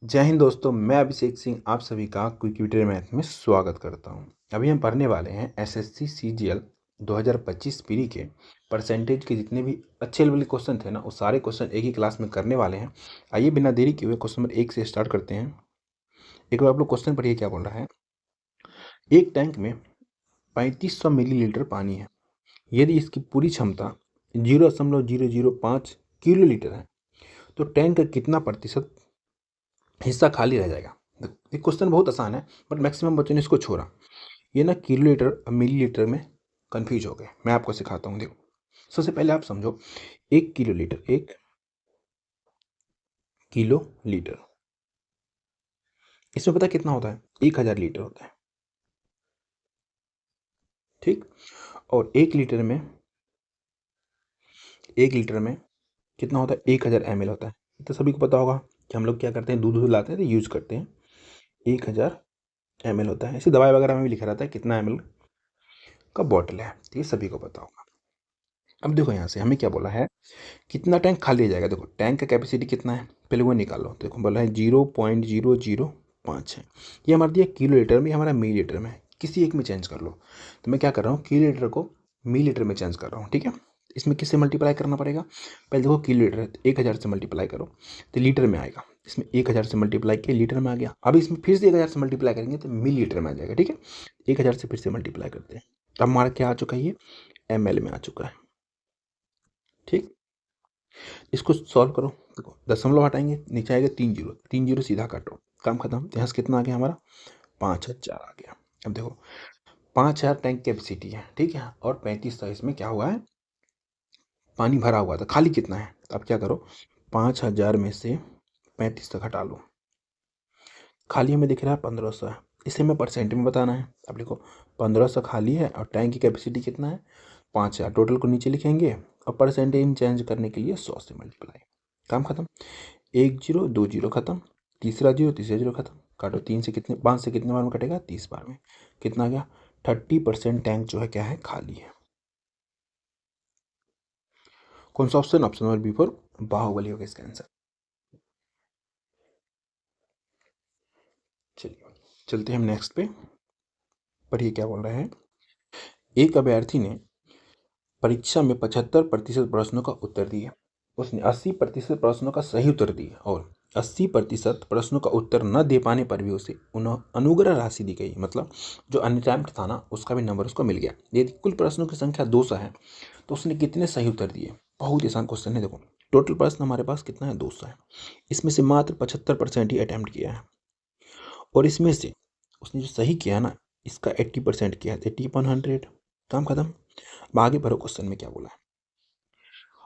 जय हिंद दोस्तों, मैं अभिषेक सिंह आप सभी का क्विक मैथ में स्वागत करता हूं। अभी हम पढ़ने वाले हैं एसएससी सीजीएल 2025 प्री के परसेंटेज के जितने भी अच्छे लेवल के क्वेश्चन थे ना, वो सारे क्वेश्चन एक ही क्लास में करने वाले हैं। आइए बिना देरी किए हुए क्वेश्चन नंबर 1 से स्टार्ट करते हैं। एक बार आप लोग क्वेश्चन पढ़िए क्या बोल रहा है। एक टैंक में 3500 मिलीलीटर पानी है। यदि इसकी पूरी क्षमता 0.005 किलो लीटर है तो टैंक का कितना प्रतिशत हिस्सा खाली रह जाएगा। ये क्वेश्चन बहुत आसान है, बट मैक्सिमम बच्चों ने इसको छोड़ा। ये ना किलो लीटर और मिली लीटर में कंफ्यूज हो गए। मैं आपको सिखाता हूँ, देखो। सबसे पहले आप समझो, 1 किलो लीटर इसमें पता कितना होता है? 1000 लीटर होता है, ठीक। और 1 लीटर में कितना होता है? 1000 ml होता है। तो सभी को पता होगा कि हम लोग क्या करते हैं, दूध लाते हैं तो यूज करते हैं। 1000 ml होता है। ऐसे दवाई वगैरह में भी लिखा रहता है कितना ml का बॉटल है, तो ये सभी को पता होगा। अब देखो, यहाँ से हमें क्या बोला है, कितना टैंक खाली हो जाएगा। देखो टैंक का कैपेसिटी कितना है, पहले वो निकालो। देखो बोला है 0.005 है। ये हमारा दिया किलो लीटर में, हमारा मिली लीटर में। किसी एक में चेंज कर लो। तो मैं क्या कर रहा हूँ, किलो लीटर को मिली लीटर में चेंज कर रहा हूँ, ठीक है। इसमें किससे मल्टीप्लाई करना पड़ेगा? पहले देखो किलो लीटर है तो 1000 से मल्टीप्लाई करो तो लीटर में आएगा। इसमें 1000 से मल्टीप्लाई किया, लीटर में आ गया। अब इसमें फिर से 1000 से मल्टीप्लाई करेंगे तो मिली लीटर में आ जाएगा, ठीक है। 1000 से फिर से मल्टीप्लाई करते हैं, अब हमारा क्या आ चुका है, ये ml में आ चुका है, ठीक। इसको सॉल्व करो। देखो दशमलव हटाएंगे, नीचे आएगा 3 जीरो, 3 जीरो सीधा काटो, काम खत्म। यहाँ से कितना आ गया हमारा? 5000 आ गया। अब देखो 5000 टैंक कैपेसिटी है, ठीक है। और 3500 इसमें क्या हुआ है, पानी भरा हुआ था। खाली कितना है? अब क्या करो, 5000 में से 3500 घटा लो। खाली हमें दिख रहा है 1500 है। इसे हमें परसेंट में बताना है। अब देखो 1500 खाली है और टैंक की कैपेसिटी कितना है? 5000। टोटल को नीचे लिखेंगे और परसेंटेज चेंज करने के लिए 100 से मल्टीप्लाई, काम खत्म। 1 जीरो 2 जीरो खत्म, तीसरा जीरो खत्म। काटो, 5 से कितने बार में कटेगा? 30 बार में। कितना आ गया? 30% टैंक जो है क्या है, खाली है। कौन सा option? Option number B for Baahubali होगा इसका आंसर। चलिए चलते हैं हम नेक्स्ट पे। पढ़िए क्या बोल रहे हैं। एक अभ्यर्थी ने परीक्षा में 75% प्रश्नों का उत्तर दिया। उसने 80% प्रश्नों का सही उत्तर दिया और 80% प्रश्नों का उत्तर न दे पाने पर भी उसे उन्हें अनुग्रह राशि दी गई। मतलब जो अनटाइम्ड था ना, उसका भी नंबर उसको मिल गया। यदि कुल प्रश्नों की संख्या 200 है तो उसने कितने सही उत्तर दिए? बहुत ही आसान क्वेश्चन है। देखो टोटल प्रश्न हमारे पास कितना है? 200 है। इसमें से मात्र 75% ही अटैम्प्ट किया है और इसमें से उसने जो सही किया ना, इसका 80% किया है, 80/100। काम खत्म। अब आगे बढ़ो, क्वेश्चन में क्या बोला है।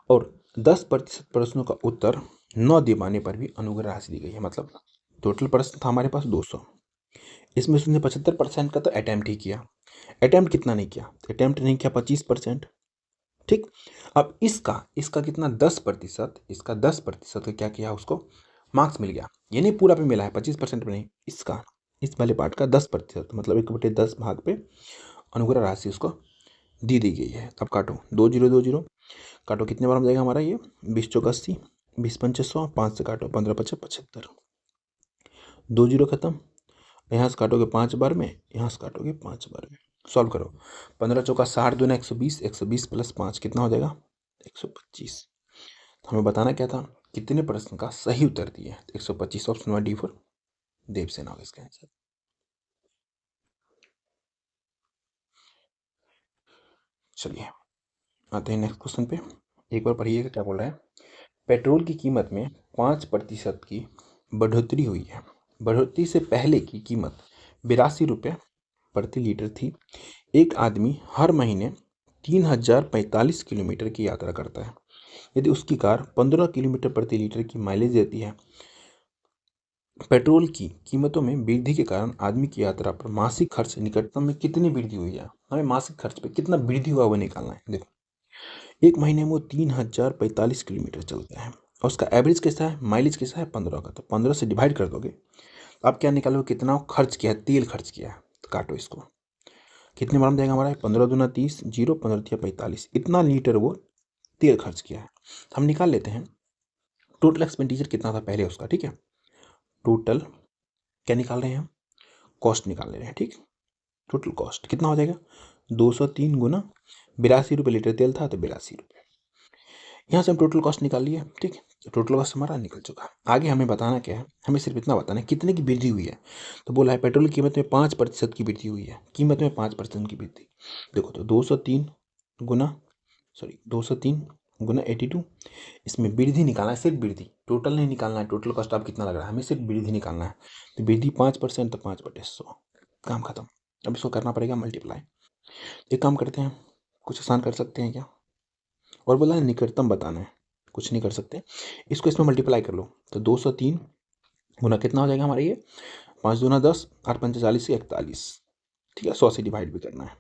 और 10% प्रश्नों का उत्तर न दे पाने पर भी अनुग्रह राशि दी गई है। मतलब टोटल प्रश्न था हमारे पास 200, इसमें उसने 75% का तो अटैम्प्ट ही किया। अटैम्प्ट कितना नहीं किया? अटैम्प्ट नहीं किया 25%, ठीक। अब इसका इसका कितना? 10%। इसका 10% का क्या किया, उसको मार्क्स मिल गया। ये नहीं पूरा पे मिला है, 25% में नहीं। इसका इस वाले पार्ट का 10%, मतलब 1/10 भाग पे अनुग्रह राशि उसको दी गई है। अब काटो, 2 जीरो काटो, कितने बार हो जाएगा हमारा ये? 20 चौक 80, 20 पंचे 100, 5 से काटो, 15 पचे 75, 2 जीरो खत्म। यहाँ से काटोगे 5 बार में, यहाँ से काटोगे 5 बार में। सॉल्व करो, 15 चौका 60, 2 120, 120 प्लस 5 कितना हो जाएगा? 125। हमें बताना क्या था, कितने प्रश्न का सही उत्तर दिए? 125। Option number D for Devasena होगा इसका आंसर। चलिए आते हैं नेक्स्ट क्वेश्चन पे। एक बार पढ़िएगा क्या बोल रहा है। पेट्रोल की कीमत में 5% की बढ़ोतरी हुई है। बढ़ोतरी से पहले की कीमत 82 रुपये प्रति लीटर थी। एक आदमी हर महीने 3045 किलोमीटर की यात्रा करता है। यदि उसकी कार 15 किलोमीटर प्रति लीटर की माइलेज देती है। पेट्रोल की कीमतों में वृद्धि के कारण आदमी की यात्रा पर मासिक खर्च निकटतम में कितनी वृद्धि हुई है? हमें मासिक खर्च पे कितना वृद्धि हुआ वो निकालना है। देखो एक महीने में वो 3045 किलोमीटर चलता है और उसका एवरेज कैसा है, माइलेज कैसा है? 15 का। तो 15 से डिवाइड कर दोगे तो आप क्या निकालोगे, कितना खर्च किया है, तेल खर्च किया है। तो काटो इसको, कितने बार में जाएगा हमारा? 15 दूना 30, 0 15 तिया 45, इतना लीटर वो तेल खर्च किया है। हम निकाल लेते हैं टोटल एक्सपेंडिचर कितना था पहले उसका, ठीक है। टोटल क्या निकाल रहे हैं हम, कॉस्ट निकाल रहे हैं। ठीक, टोटल कॉस्ट कितना हो जाएगा, 203 गुना 82 रुपये लीटर तेल था तो 82 रुपये। यहाँ से हम टोटल कॉस्ट निकाल लिए। ठीक, तो टोटल कॉस्ट हमारा निकल चुका। आगे हमें बताना क्या है, हमें सिर्फ इतना बताना है कितने की वृद्धि हुई है। तो बोला है पेट्रोल की कीमत में 5% की वृद्धि हुई है, कीमत में 5% की वृद्धि। देखो तो 203 गुना 82, इसमें वृद्धि निकालना है, सिर्फ वृद्धि, टोटल नहीं निकालना है। टोटल कॉस्ट आप कितना लग रहा है, हमें सिर्फ वृद्धि निकालना है। तो वृद्धि 5% तो 5/100, काम खत्म। अब इसको करना पड़ेगा मल्टीप्लाई। एक काम करते हैं, कुछ आसान कर सकते हैं क्या, और बोला है निकटतम बताना है, कुछ नहीं कर सकते, इसको इसमें मल्टीप्लाई कर लो। तो 203 गुना कितना हो जाएगा हमारे ये, 5 दूना 10, 8 पंचे 40 से 41। ठीक है, 100 से डिवाइड भी करना है।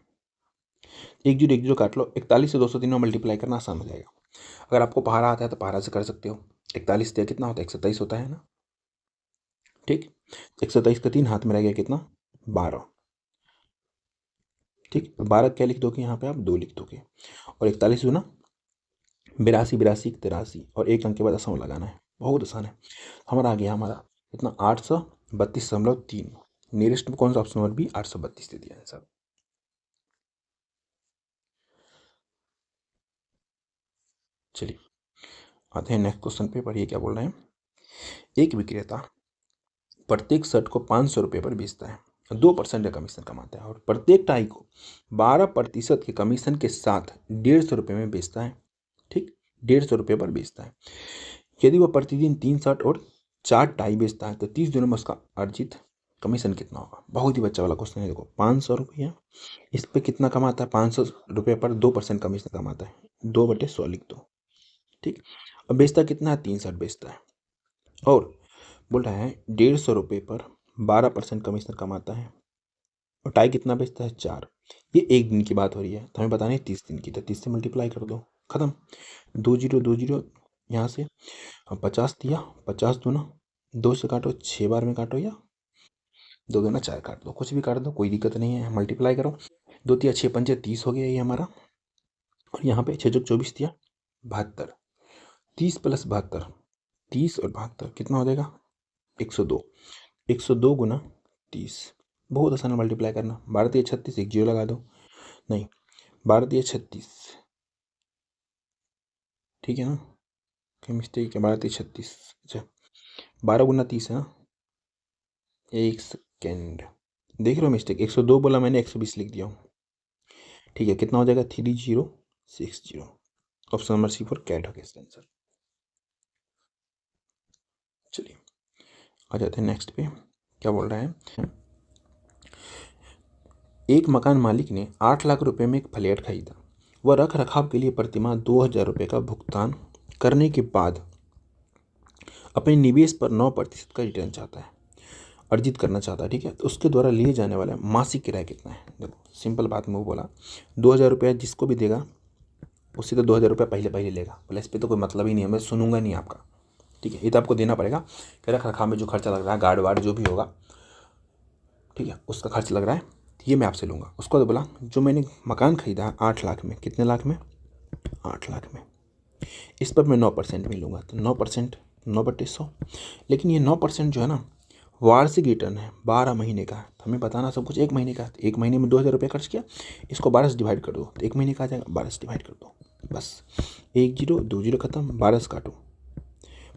1 जीरो काट लो, 41 से 203 में मल्टीप्लाई करना आसान हो जाएगा। अगर आपको पहाड़ा आता है तो पहाड़ा से कर सकते हो। 41 से कितना होता है, 127 होता है ना। ठीक, 127 का 3 हाथ में रह गया कितना, 12। ठीक, 12 क्या लिख दोगे यहाँ पे आप, 2 लिख दोगे। और 41 गुना 82, 82 83, और एक अंक के बाद दशमलव लगाना है, बहुत आसान है। हमारा आ गया हमारा कितना, 832.3। नियरेस्ट में कौन सा ऑप्शन नंबर भी, 832 दे दिया आंसर। चलिए आते हैं नेक्स्ट क्वेश्चन पे। पढ़िए क्या बोल रहे हैं। एक विक्रेता प्रत्येक शर्ट को 500 रुपये पर बेचता है, 2% का कमीशन कमाता है, और प्रत्येक टाई को 12% के कमीशन के साथ 150 रुपये में बेचता है। ठीक, 150 रुपये पर बेचता है। यदि वह प्रतिदिन 3 शर्ट और 4 टाई बेचता है तो 30 दिनों में उसका अर्जित कमीशन कितना होगा। बहुत ही बच्चा वाला क्वेश्चन है। देखो 500 रुपया, इस पर कितना कमाता है, 500 रुपये पर 2% कमीशन कमाता है, 2/100 लिख दो। ठीक, अब बेचता कितना है, 3 शर्ट बेचता है, और बोल रहा है 150 रुपये पर 12% कमीशन कमाता है, और टाई कितना बेचता है, 4। ये एक दिन की बात हो रही है, तो हमें बतानी है 30 दिन की। तो 30 से मल्टीप्लाई कर दो, खत्म। 2 जीरो यहाँ से 50 दिया, 50 दूना 2 से काटो, 6 बार में काटो, या 2 दूना 4 काट दो, कुछ भी काट दो, कोई दिक्कत नहीं है। मल्टीप्लाई करो, 2 तिया 6 पंचे 30 हो गया ये हमारा, और यहाँ पे 6 चौक 24 दिया 72, 30 प्लस 72, 30 और 72 कितना हो जाएगा, 102। 102 गुना 30, बहुत आसान है मल्टीप्लाई करना। 12 तिया 36, एक जीरो लगा दो, नहीं 12 तिया 36, ठीक है ना, क्या मिस्टेक है, 12 तिया 36, अच्छा 12 गुना 30 है ना, एक सेकेंड, देख रहे हो मिस्टेक, 102 बोला मैंने, 120 लिख दिया हूँ। ठीक है, कितना हो जाएगा, 3060। ऑप्शन नंबर C4 कैट हो गया इसका आंसर। चलिए आ जाते हैं नेक्स्ट पे। क्या बोल रहा है, एक मकान मालिक ने 8 लाख रुपए में एक फ्लैट खरीदा। वह रख रखाव के लिए प्रतिमाह 2000 रुपये का भुगतान करने के बाद अपने निवेश पर 9% का रिटर्न चाहता है, अर्जित करना चाहता है। ठीक है, तो उसके द्वारा लिए जाने वाला मासिक किराया कितना है। देखो सिंपल बात में वो बोला 2000 रुपया जिसको भी देगा उससे तो 2000 रुपया पहले पहले लेगा, बोला इस पर तो कोई मतलब ही नहीं है, मैं सुनूंगा नहीं आपका। ठीक है, ये तो आपको देना पड़ेगा कि रख रखाव में जो खर्चा लग रहा है, गार्ड वार्ड जो भी होगा, ठीक है, उसका खर्च लग रहा है, ये मैं आपसे लूँगा। उसको तो बोला जो मैंने मकान खरीदा है 8 लाख में, कितने लाख में, 8 लाख में, इस पर मैं 9% में लूँगा, तो 9%, 9/100। लेकिन ये 9% जो है ना, वार्षिक रिटर्न है, 12 महीने का है, तो हमें बताना सब कुछ 1 महीने का है। तो 1 महीने में 2000 रुपये खर्च किया, इसको 12 से डिवाइड कर दो, तो 1 महीने का आ जाएगा, 12 से डिवाइड कर दो, बस 1 जीरो 2 जीरो खत्म, 12 से काटो,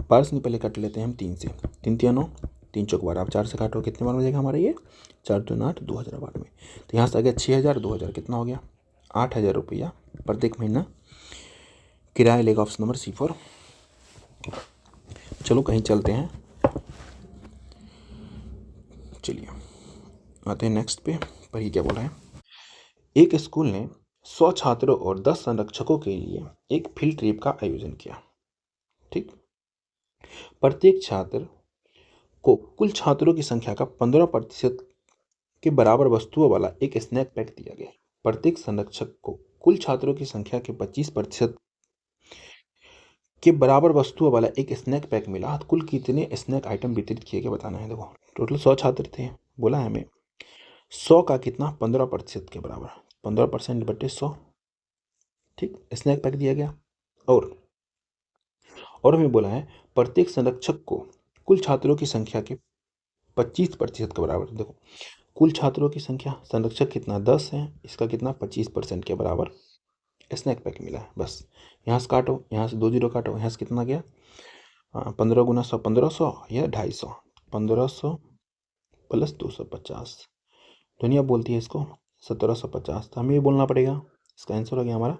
12 से नहीं पहले काट लेते हैं हम 3 से, 3 तिया 9, 3 चौक 12, आप 4 से काटो, कितने बार हो जाएगा हमारा ये, 4 दूना 8, 2000 बार में। तो यहाँ से आ गया 6000, 2000 कितना हो गया, 8000 रुपया प्रत्येक महीना किराया लेगा, ऑप्शन नंबर C4। चलो कहीं चलते हैं, चलिए आते हैं नेक्स्ट पे। पर ये क्या बोल रहा है, एक स्कूल ने 100 छात्रों और 10 संरक्षकों के लिए एक फील्ड ट्रिप का आयोजन किया। ठीक, प्रत्येक छात्र को कुल छात्रों की संख्या का 15% के बराबर वस्तुओं वाला एक स्नैक पैक दिया गया। प्रत्येक संरक्षक को कुल छात्रों की संख्या के 25% के बराबर वस्तुओं वाला एक स्नैक पैक मिला, तो कुल कितने स्नैक आइटम वितरित किए गए बताना है। देखो टोटल 100 छात्र थे, बोला है हमें 100 का कितना, 15% के बराबर, 15%/100। ठीक, स्नैक पैक दिया गया, और हमें बोला है प्रत्येक संरक्षक को कुल छात्रों की संख्या के 25% के बराबर। देखो कुल छात्रों की संख्या, संरक्षक कितना 10 है, इसका कितना 25% के बराबर स्नैक पैक मिला है। बस यहाँ से काटो, यहाँ से 2 जीरो काटो, यहाँ से कितना गया 15 गुना 100 1500 या 250, 1500 प्लस 250, दुनिया बोलती है इसको 1750, तो हमें ये बोलना पड़ेगा। इसका आंसर हो गया हमारा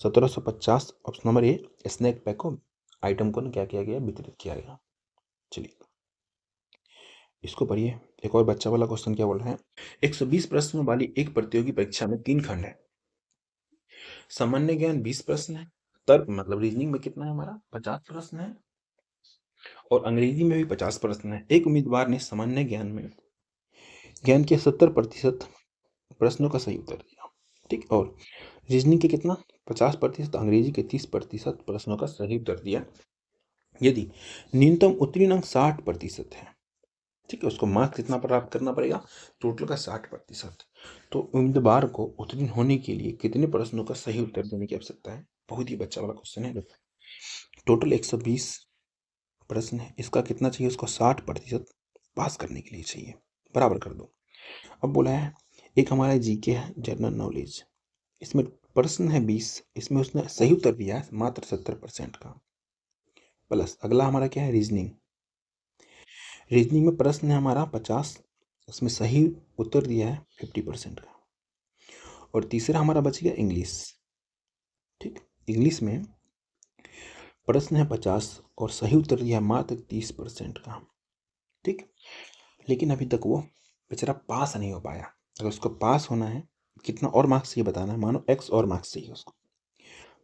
1750। Option number A, snack pack को आइटम को क्या किया गया, वितरित किया गया। चलिए इसको पढ़िए। एक और बच्चा वाला क्वेश्चन क्या बोल रहा है, 120 प्रश्नों वाली एक प्रतियोगी परीक्षा में 3 खंड है। सामान्य ज्ञान 20 प्रश्न है, तर्क मतलब रीजनिंग में कितना है हमारा 50 प्रश्न है, और अंग्रेजी में भी 50 प्रश्न है। एक उम्मीदवार ने सामान्य ज्ञान के 70% प्रश्नों का सही उत्तर दिया, ठीक, और रीजनिंग के कितना 50%, अंग्रेजी के 30% प्रश्नों का सही उत्तर दिया। यदि न्यूनतम उत्तीर्ण अंक 60% है, ठीक है, उसको मार्क्स कितना प्राप्त करना पड़ेगा, टोटल का 60%। तो उम्मीदवार को उत्तीर्ण होने के लिए कितने प्रश्नों का सही उत्तर देने की आवश्यकता है। बहुत ही बच्चा वाला क्वेश्चन है। टोटल 120 प्रश्न है, इसका कितना चाहिए, उसको 60% पास करने के लिए चाहिए, बराबर कर दो। अब बोला है एक हमारा जीके है, जनरल नॉलेज, इसमें प्रश्न है 20, इसमें उसने सही उत्तर दिया है मात्र 70% का, प्लस अगला हमारा क्या है रीजनिंग में प्रश्न है हमारा 50, उसमें सही उत्तर दिया है 50% का, और तीसरा हमारा बच गया इंग्लिश, ठीक, इंग्लिश में प्रश्न है 50 और सही उत्तर दिया है मात्र 30% का, ठीक, लेकिन अभी तक वो बेचारा पास नहीं हो पाया। अगर उसको पास होना है, कितना और मार्क्स चाहिए बताना है, मानो x और मार्क्स चाहिए उसको,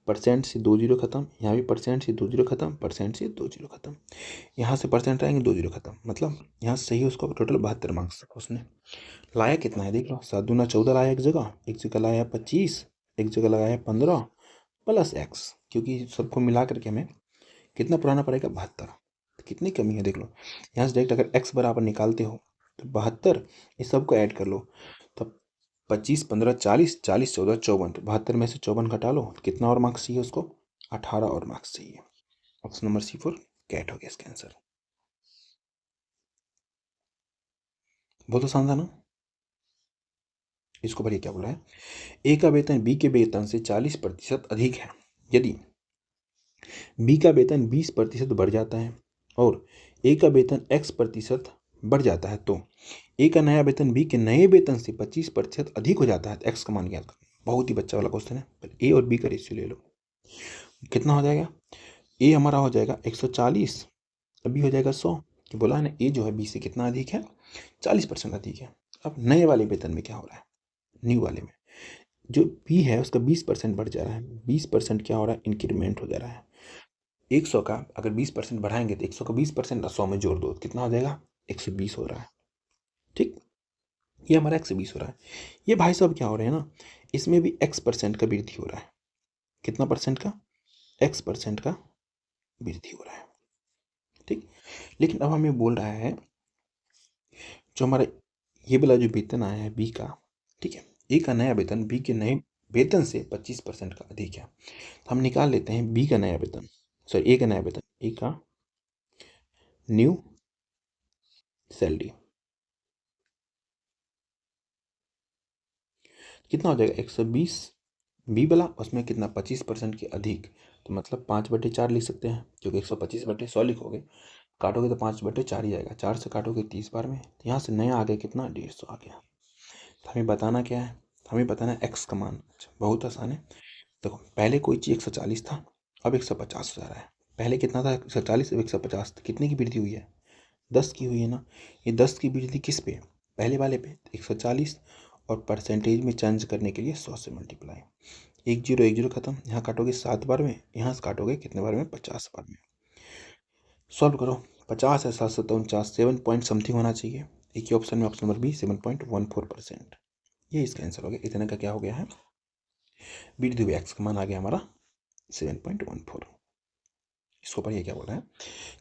परसेंट से 2 जीरो खत्म, यहाँ भी परसेंट से 2 जीरो खत्म, परसेंट से 2 जीरो खत्म, यहाँ से परसेंट आएंगे 2 जीरो खत्म, मतलब यहाँ से सही उसको टोटल 72 मार्क्स उसने लाया। कितना है देख लो, 7 दूना 14 लाया, एक जगह लाया 25, एक जगह लगाया 15 प्लस x, क्योंकि सबको मिला करके हमें कितना पुराना पड़ेगा 72, कितनी कमी है देख लो। यहाँ से डायरेक्ट अगर x बराबर निकालते हो तो 72, इस सबको ऐड कर लो, तब 25 15 40, 40 14 54, तो 72 में से 54 घटा लो, कितना और मार्क्स चाहिए उसको, 18 और मार्क्स चाहिए। ऑप्शन नंबर C4 कैट हो गया इसका आंसर। बहुत आसान था ना। इसको पढ़िए क्या बोला है, ए का वेतन बी के वेतन से 40% अधिक है। यदि बी का वेतन 20% बढ़ जाता है और ए का वेतन x% बढ़ जाता है, तो ए का नया वेतन बी के नए वेतन से 25% अधिक हो जाता है, तो एक्स का मान ज्ञात करना। बहुत ही बच्चा वाला क्वेश्चन है। ए और बी का रेशियो ले लो, कितना हो जाएगा, ए हमारा हो जाएगा 140, बी हो जाएगा 100, कि बोला है ना ए जो है बी से कितना अधिक है, 40% अधिक है। अब नए वाले वेतन में क्या हो रहा है, न्यू वाले में जो बी है उसका 20% बढ़ जा रहा है, 20% क्या हो रहा है, इंक्रीमेंट हो जा रहा है। 100 का अगर 20% बढ़ाएंगे तो 100 का 20% 100 में जोड़ दो, कितना हो जाएगा 120 हो रहा है, ठीक, ये हमारा 120 हो रहा है। ये भाई साहब क्या हो रहे हैं ना, इसमें भी x% का वृद्धि हो रहा है, कितना परसेंट का, x% का वृद्धि हो रहा है, ठीक। लेकिन अब हमें बोल रहा है जो हमारा ये वाला जो वेतन आया है बी का, ठीक है, ए का नया वेतन बी के नए वेतन से 25% का अधिक है, तो हम निकाल लेते हैं बी का नया वेतन, सॉरी ए का नया वेतन, ए का न्यू सैलरी कितना हो जाएगा 120, बी वाला उसमें कितना 25% के अधिक, तो मतलब 5/4 लिख सकते हैं, क्योंकि 125/100 लिखोगे, काटोगे तो 5/4 ही आएगा, 4 से काटोगे 30 बार में, तो यहाँ से नया आ गया कितना 150 आ गया। तो हमें बताना क्या है, हमें बताना है एक्स का मान। अच्छा बहुत आसान है, देखो पहले कोई चीज़ 140 था, अब 150 हो जा रहा है, पहले कितना था 140, अब 150, तो कितने की वृद्धि हुई है, 10 की हुई है ना। ये 10 की वृद्धि किस पे, पहले वाले पे 140, और परसेंटेज में चेंज करने के लिए 100 से मल्टीप्लाई, 1 जीरो खत्म, यहाँ काटोगे 7 बार में, यहाँ से काटोगे कितने बार में 50 बार में। सॉल्व करो, 50 है 7 7 49, 7 पॉइंट समथिंग होना चाहिए, एक ही ऑप्शन में, ऑप्शन नंबर बी 7.14%, ये इसका आंसर हो गया। इतने का क्या हो गया है, वृद्धि हुई एक्स का मान आ गया हमारा 7.14। इसको पर ये क्या बोल रहा है,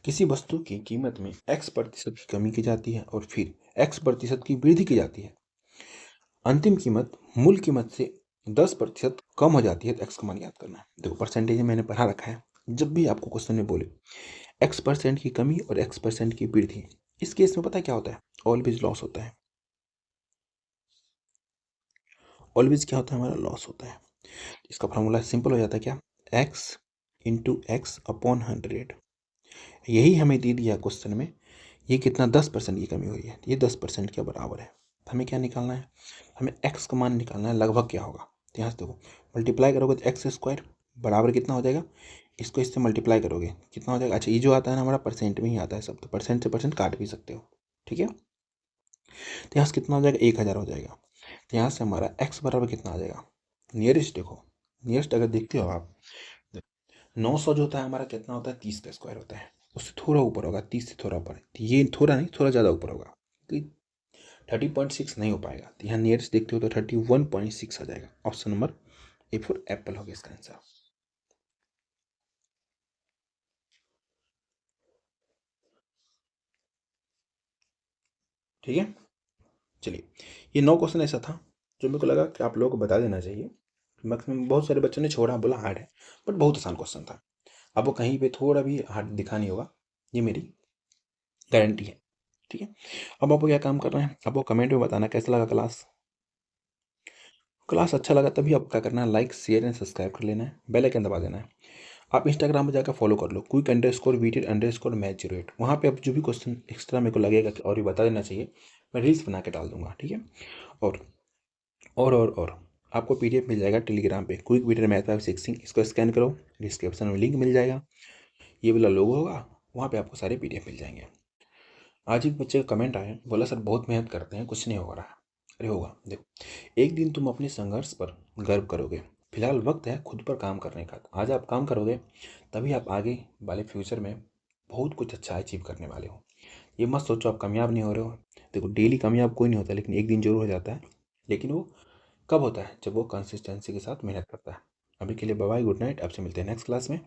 किसी वस्तु की कीमत में x% की कमी की जाती है और फिर x% की वृद्धि की जाती है, अंतिम कीमत मूल कीमत से 10% कम हो जाती है, तो एक्स का मान याद करना है। देखो परसेंटेज मैंने पढ़ा रखा है, जब भी आपको क्वेश्चन में बोले x% की कमी और x% की वृद्धि, इस केस में पता है क्या होता है, ऑलवेज लॉस होता है, ऑलवेज क्या होता है हमारा, लॉस होता है। इसका फॉर्मूला सिंपल हो जाता है क्या, x इंटू एक्स अपॉन 100। यही हमें दे दिया क्वेश्चन में, ये कितना 10% की कमी हुई है, ये 10% के बराबर है। हमें क्या निकालना है, हमें x का मान निकालना है, लगभग क्या होगा। तो यहाँ से देखो मल्टीप्लाई करोगे तो एक्स स्क्वायर बराबर कितना हो जाएगा, इसको इससे मल्टीप्लाई करोगे कितना हो जाएगा। अच्छा ये जो आता है ना हमारा परसेंट में ही आता है सब, तो परसेंट से परसेंट काट भी सकते हो, ठीक है। तो यहाँ से कितना हो जाएगा, 1000 हो जाएगा। तो यहाँ से हमारा x बराबर कितना आ जाएगा, नियरेस्ट देखो, नियरेस्ट अगर देखते हो आप, 900 जो होता है हमारा कितना होता है, 30 का स्क्वायर होता है, उससे थोड़ा ऊपर होगा, 30 से थोड़ा ऊपर, तो ये थोड़ा नहीं थोड़ा ज़्यादा ऊपर होगा, तो 30.6 नहीं हो पाएगा। तो यहाँ नियरेस्ट देखते हो तो 31.6 आ जाएगा। Option number A for Apple होगा इसका आंसर। ठीक है, चलिए ये 9 क्वेश्चन ऐसा था जो मेरे को लगा कि आप लोगों को बता देना चाहिए। मैक्सिमम बहुत सारे बच्चों ने छोड़ा, बोला हार्ड है, बट बहुत आसान क्वेश्चन था। आपको कहीं पे थोड़ा भी हार्ड दिखा नहीं होगा, ये मेरी गारंटी है, ठीक है। अब आपको क्या काम करना है, आपको कमेंट में बताना कैसा लगा क्लास। क्लास अच्छा लगा तभी आपको क्या करना है, लाइक शेयर एंड सब्सक्राइब कर लेना है, बेल आइकन दबा देना है। आप इंस्टाग्राम पर जाकर फॉलो कर लो, quick_VT_match08, वहाँ पे आप जो भी क्वेश्चन एक्स्ट्रा मेरे को लगेगा कि और भी बता देना चाहिए, मैं रील्स बना के डाल दूंगा, ठीक है। और और आपको पीडीएफ मिल जाएगा टेलीग्राम पे, क्विक वीडियो मैथ 5 इसको स्कैन करो, डिस्क्रिप्शन में लिंक मिल जाएगा, ये वाला लोगो होगा, वहाँ पे आपको सारे पीडीएफ मिल जाएंगे। आज एक बच्चे का कमेंट आया, बोला सर बहुत मेहनत करते हैं कुछ नहीं हो रहा। अरे होगा, देखो एक दिन तुम अपने संघर्ष पर गर्व करोगे। फिलहाल वक्त है खुद पर काम करने का, आज आप काम करोगे तभी आप आगे वाले फ्यूचर में बहुत कुछ अच्छा अचीव करने वाले हो। ये मत सोचो आप कामयाब नहीं हो रहे हो, देखो डेली कामयाब कोई नहीं होता, लेकिन एक दिन जरूर हो जाता है। लेकिन वो कब होता है, जब वो कंसिस्टेंसी के साथ मेहनत करता है। अभी के लिए बाय बाय, गुड नाइट, आपसे मिलते हैं नेक्स्ट क्लास में।